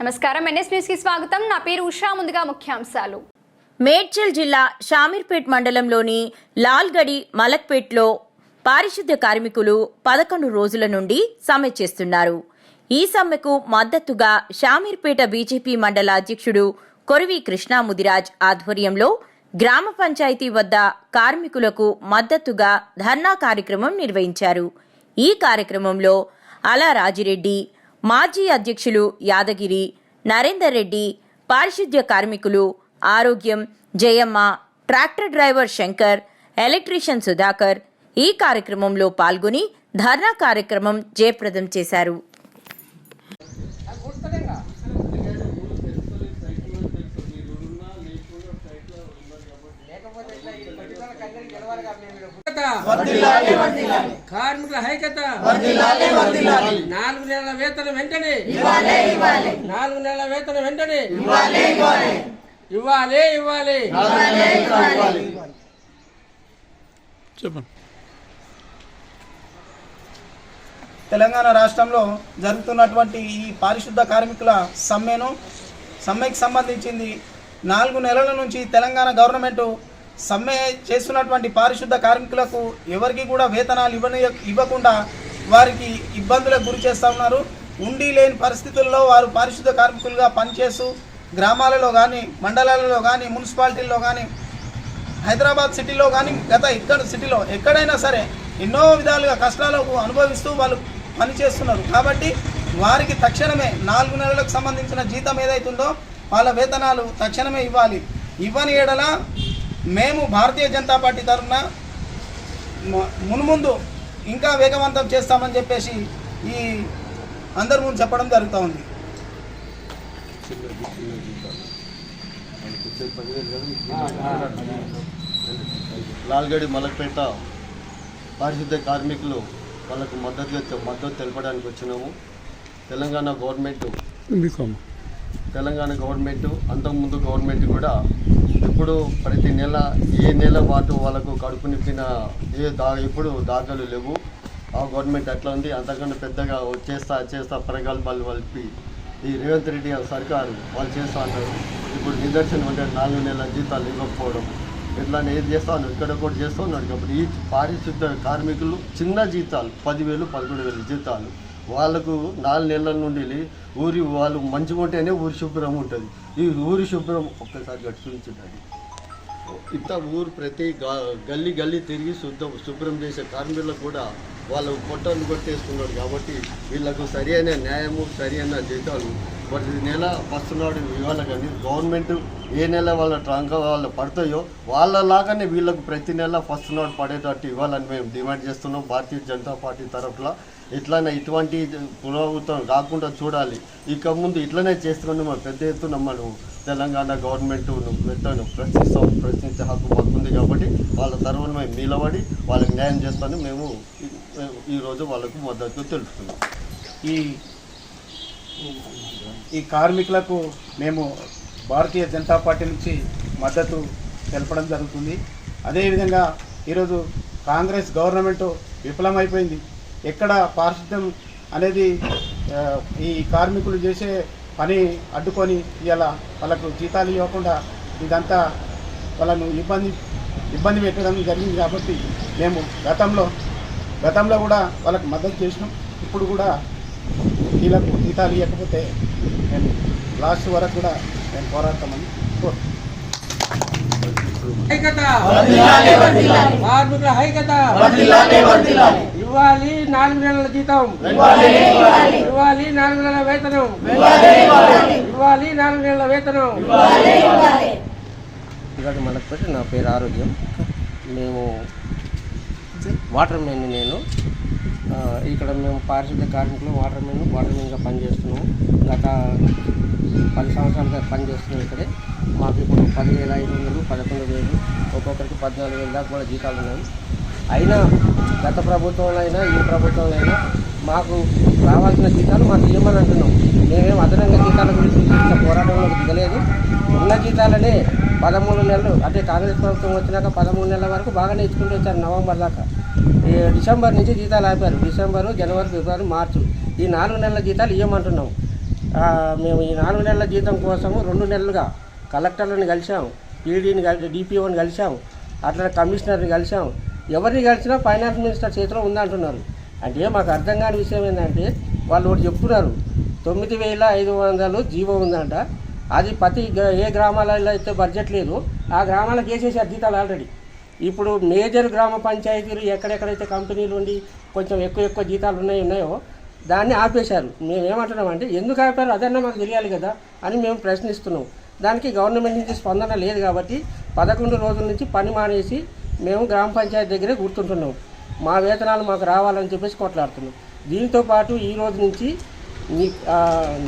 నమస్కారం, NS news కి స్వాగతం. నా పేరు ఉషా. ముందుగా ముఖ్యాంశాలు. మేడ్చల్ జిల్లా షామీర్పేట్ మండలంలోని లాల్గడి మలక్పేట్లో పారిశుద్ధ్య కార్మికులు 11 రోజుల నుండి సమ్మె చేస్తున్నారు. ఈ సమ్మెకు మద్దతుగా షామీర్పేట బీజేపీ మండల అధ్యక్షుడు కొరివి కృష్ణముదిరాజ్ ఆధ్వర్యంలో గ్రామ పంచాయతీ వద్ద కార్మికులకు మద్దతుగా ధర్నా కార్యక్రమం నిర్వహించారు. ఈ కార్యక్రమంలో అలా రాజిరెడ్డి, మాజీ అధ్యక్షులు యాదగిరి, నరేందర్ రెడ్డి, పారిశుద్ధ్య కార్మికులు ఆరోగ్యం, Jayamma, tractor driver Shankar, electrician Sudhakar ఈ కార్యక్రమంలో పాల్గొని ధర్నా కార్యక్రమం జయప్రదం చేశారు. కార్మికుల ఐక్యత 4 నెలల వేతనం వెంటనే 4 నెలల వేతనం వెంటనే ఇవ్వాలి. చెప్పండి. తెలంగాణ రాష్ట్రంలో జరుగుతున్నటువంటి ఈ పారిశుద్ధ కార్మికుల సమ్మెకి సంబంధించింది 4 నెలల నుంచి తెలంగాణ గవర్నమెంట్ సమ్మె చేస్తున్నటువంటి పారిశుద్ధ కార్మికులకు ఎవరికి కూడా వేతనాలు ఇవ్వకుండా వారికి ఇబ్బందులకు గురి చేస్తూ ఉన్నారు. ఉండి లేని పరిస్థితుల్లో వారు పారిశుద్ధ కార్మికులుగా పనిచేస్తూ గ్రామాలలో కానీ, మండలాలలో కానీ, మున్సిపాలిటీల్లో కానీ, హైదరాబాద్ సిటీలో కానీ, సిటీలో ఎక్కడైనా సరే ఎన్నో విధాలుగా కష్టాలకు అనుభవిస్తూ వాళ్ళు పనిచేస్తున్నారు. కాబట్టి వారికి తక్షణమే 4 నెలలకు సంబంధించిన జీతం ఏదైతుందో వాళ్ళ వేతనాలు తక్షణమే ఇవ్వాలి. ఇవ్వని ఎడల మేము భారతీయ జనతా పార్టీ తరఫున మున్ముందు ఇంకా వేగవంతం చేస్తామని చెప్పేసి ఈ అందరి ముందు చెప్పడం జరుగుతూ ఉంది. లాల్గడి మలక్పేట పారిశుద్ధ్య కార్మికులు వాళ్ళకు మద్దతు తెలపడానికి వచ్చినాము. తెలంగాణ గవర్నమెంట్ అంతకుముందు గవర్నమెంట్ కూడా ఇప్పుడు ప్రతి నెల ఏ నెల పాటు వాళ్ళకు కడుపు నింపిన ఇప్పుడు దాఖలు లేవు. ఆ గవర్నమెంట్ అట్లా ఉంది. అంతకన్నా పెద్దగా చేస్తా ప్రగల్భాలు కలిపి ఈ రేవంత్ రెడ్డి సర్కారు వాళ్ళు చేస్తూ ఉన్నారు. ఇప్పుడు నిదర్శనం అంటే 4 నెలల జీతాలు ఇవ్వకపోవడం, ఇట్లానే ఏది చేస్తూ ఉన్నారు, ఇక్కడ కూడా చేస్తూ ఉన్నాడు. కాబట్టి ఈ పారిశుద్ధ కార్మికులు చిన్న జీతాలు 10,000, 11,000 జీతాలు వాళ్ళకు 4 నెలల నుండి వాళ్ళు మంచిగా ఉంటేనే ఊరి శుభ్రం ఉంటుంది. ఈ ఊరి శుభ్రం ఒక్కసారి గడిచింటుంది. ఇంత ఊరు ప్రతి గల్లీ తిరిగి శుభ్రం చేసే కార్మికులకు కూడా వాళ్ళు పొట్టలు కొట్టేస్తున్నారు. కాబట్టి వీళ్ళకు సరైన న్యాయము, సరైన జీతాలు ప్రతి నెల వస్తున్నాడు ఇవాళ. కానీ గవర్నమెంట్ ఏ నెల వాళ్ళ ట్రాంక్ వాళ్ళు పడతాయో వాళ్ళలాగానే వీళ్ళకు ప్రతి నెల ఫస్ట్ నాడు పడేటట్టు ఇవ్వాలని మేము డిమాండ్ చేస్తున్నాం భారతీయ జనతా పార్టీ తరఫున. ఇట్లానే ఇటువంటి పునరావృతం రాకుండా చూడాలి. ఇక ముందు ఇట్లనే చేస్తున్నాం. మనం పెద్ద ఎత్తున మనం తెలంగాణ గవర్నమెంట్ ప్రశ్నించే హక్కు మాకుంది. కాబట్టి వాళ్ళ తరఫున మేము నిలబడి వాళ్ళకి న్యాయం చేస్తామని మేము ఈరోజు వాళ్ళకు మద్దతు తెలుపుతున్నాం. ఈ కార్మికులకు మేము భారతీయ జనతా పార్టీ నుంచి మద్దతు తెలపడం జరుగుతుంది. అదేవిధంగా ఈరోజు కాంగ్రెస్ గవర్నమెంట్ విఫలమైపోయింది. ఎక్కడ పారిశుద్ధ్యం అనేది ఈ కార్మికులు చేసే పని అడ్డుకొని ఇలా వాళ్ళకు జీతాలు ఇవ్వకుండా ఇదంతా వాళ్ళను ఇబ్బంది పెట్టడం జరిగింది. కాబట్టి మేము గతంలో కూడా వాళ్ళకు మద్దతు చేసినాం. ఇప్పుడు కూడా వీళ్ళకు జీతాలు ఇవ్వకపోతే మేము లాస్ట్ వరకు కూడా మేము పోరాడతామని కోరుతున్నాం. కార్మికుల ఐక్యత ఇవ్వాలి. 4 నెలల జీతం ఇవ్వాలి. 4 నెలల వేతనం ఇవ్వాలి. 4 నెలల వేతనం. ఇక్కడ మనకు నా పేరు ఆరోగ్యం. మేము వాటర్ మెన్. నేను ఇక్కడ మేము పారిశుద్ధ్య కార్మికులు వాటర్ మెన్గా పనిచేస్తున్నాము. గత 10 సంవత్సరాలుగా పనిచేస్తున్నాం ఇక్కడే. మాకు ఇప్పుడు 10,500, 11,000, ఒక్కొక్కరికి 14,000 దాకా కూడా జీతాలు ఉన్నాయి. అయినా గత ప్రభుత్వంలో అయినా ఈ ప్రభుత్వంలో అయినా మాకు రావాల్సిన జీతాలు మాకు ఇవ్వమని అంటున్నాం. మేమేం అదనంగా జీతాల గురించి పోరాటంలోకి దిగలేదు. ఉన్న జీతాలనే 13 నెలలు అంటే కాంగ్రెస్ ప్రభుత్వం వచ్చినాక 13 నెలల వరకు బాగానే ఇచ్చుకుంటూ వచ్చారు. నవంబర్ దాకా. డిసెంబర్ నుంచి జీతాలు ఆపారు. డిసెంబరు, జనవరి, ఫిబ్రవరి, మార్చి ఈ 4 నెలల జీతాలు ఇవ్వమంటున్నాం. మేము ఈ 4 నెలల జీతం కోసము 2 నెలలుగా కలెక్టర్లను కలిసాము, పీడీని డిపిఓని కలిసాము, అట్లా కమిషనర్ని కలిసాము. ఎవరిని కలిసినా ఫైనాన్స్ మినిస్టర్ చేతిలో ఉందంటున్నారు. అంటే మాకు అర్థం కాని విషయం ఏంటంటే వాళ్ళు ఒకటి చెప్తున్నారు, 9,500 జీవో ఉందంట. అది ఏ గ్రామాలలో అయితే బడ్జెట్ లేదు ఆ గ్రామాలకు వేసేసారు జీతాలు ఆల్రెడీ. ఇప్పుడు మేజర్ గ్రామ పంచాయతీలు ఎక్కడెక్కడైతే కంపెనీలు ఉండి కొంచెం ఎక్కువ జీతాలు ఉన్నాయో దాన్ని ఆపేశారు. మేమేమంటున్నామంటే ఎందుకు ఆపారు అదన్నా మాకు తెలియాలి కదా అని మేము ప్రశ్నిస్తున్నాం. దానికి గవర్నమెంట్ నుంచి స్పందన లేదు కాబట్టి 11 రోజుల నుంచి పని మానేసి మేము గ్రామ పంచాయతీ దగ్గరే కూర్చుంటున్నాం. మా వేతనాలు మాకు రావాలని చెప్పేసి కొట్లాడుతున్నాం. దీంతోపాటు ఈ రోజు నుంచి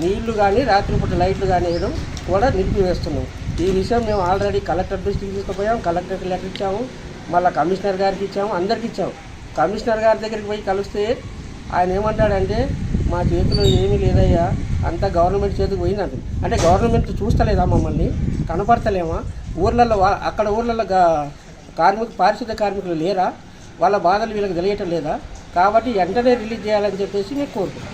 నీళ్లు కానీ రాత్రిపూట లైట్లు కానీ వేయడం కూడా నిలిపివేస్తున్నాం. ఈ విషయం మేము ఆల్రెడీ కలెక్టర్ దృష్టికి తీసుకుపోయాం, కలెక్టర్కి లెటర్ ఇచ్చాము, మళ్ళీ కమిషనర్ గారికి ఇచ్చాము, అందరికి ఇచ్చాము. కమిషనర్ గారి దగ్గరికి పోయి కలిస్తే ఆయన ఏమంటాడంటే మా చేతిలో ఏమీ లేదయ్యా, అంతా గవర్నమెంట్ చేతికి పోయిందంట. అంటే గవర్నమెంట్ చూస్తలేదా మమ్మల్ని, కనపడతలేమా? అక్కడ ఊర్లలో పారిశుద్ధ కార్మికులు లేరా? వాళ్ళ బాధలు వీళ్ళకి తెలియటం లేదా? కాబట్టి వెంటనే రిలీజ్ చేయాలని చెప్పేసి మేము కోరుకుంటాం.